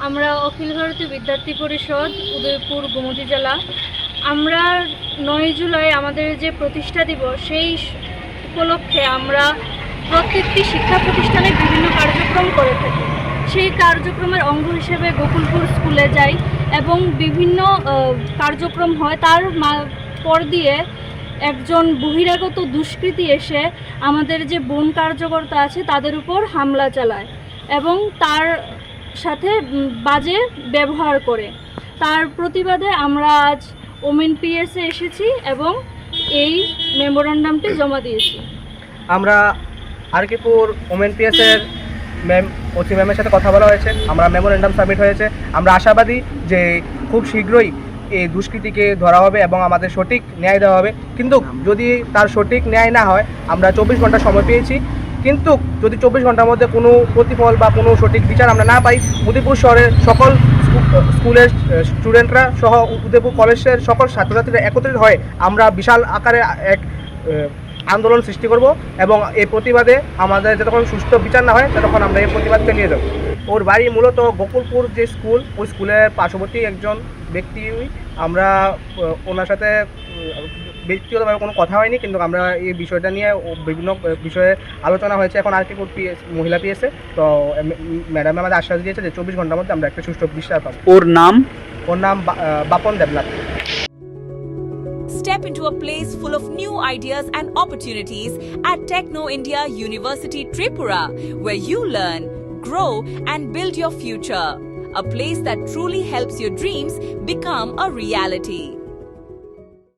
আমরা অখিল ভারতীয় বিদ্যার্থী পরিষদ উদয়পুর গোমতী জেলা, আমরা 9 জুলাই আমাদের যে প্রতিষ্ঠা দিবস সেই উপলক্ষে আমরা প্রত্যেকটি শিক্ষা প্রতিষ্ঠানে বিভিন্ন কার্যক্রম করে থাকি। সেই কার্যক্রমের অঙ্গ হিসেবে গোকুলপুর স্কুলে যাই এবং বিভিন্ন কার্যক্রম হয়। তার পর দিয়ে একজন বহিরাগত দুষ্কৃতী এসে আমাদের যে বন কার্যকর্তা আছে তাদের উপর হামলা চালায় এবং তার সাথে বাজে ব্যবহার করে। তার প্রতিবাদে আমরা আজ ওমেন পিএসে এসেছি এবং এই মেমোরান্ডামটি জমা দিয়েছি। আমরা আরকিপুর ওমেন পিএসের ওসি ম্যামের সাথে কথা বলা হয়েছে, আমরা মেমোরেন্ডাম সাবমিট হয়েছে। আমরা আশাবাদী যে খুব শীঘ্রই এই দুষ্কৃতীকে ধরা হবে এবং আমাদের সঠিক ন্যায় দেওয়া হবে। কিন্তু যদি তার সঠিক ন্যায় না হয়, আমরা 24 ঘন্টা সময় পেয়েছি, কিন্তু যদি 24 ঘন্টার মধ্যে কোনো প্রতিফল বা কোনো সঠিক বিচার আমরা না পাই, উদয়পুর শহরের সকল স্কুলের স্টুডেন্টরা সহ উদয়পুর কলেজের সকল ছাত্রছাত্রীরা একত্রিত হয়ে আমরা বিশাল আকারে এক আন্দোলন সৃষ্টি করব এবং এই প্রতিবাদে আমাদের যতক্ষণ সুষ্ঠু বিচার না হয় ততক্ষণ আমরা এই প্রতিবাদ চালিয়ে যাব। ওর বাড়ি মূলত গোকুলপুর যে স্কুল, ওই স্কুলের পার্শ্ববর্তী একজন ব্যক্তি। আমরা ওনার সাথে ব্যক্তিগতভাবে কোনো কথা হয়নি, কিন্তু আমরা এই বিষয়টা নিয়ে বিভিন্ন বিষয়ে আলোচনা হয়েছে। এখন আরকিপুর মহিলা পিএসে তো ম্যাডাম আমাদের আশ্বাস দিয়েছে যে 24 ঘন্টার মধ্যে আমরা একটা সুষ্ঠু বিচার পাবো। ওর নাম Bapan Debnath. Step into a place full of new ideas and opportunities at Techno India University Tripura, where you learn, grow and build your future. A place that truly helps your dreams become a reality.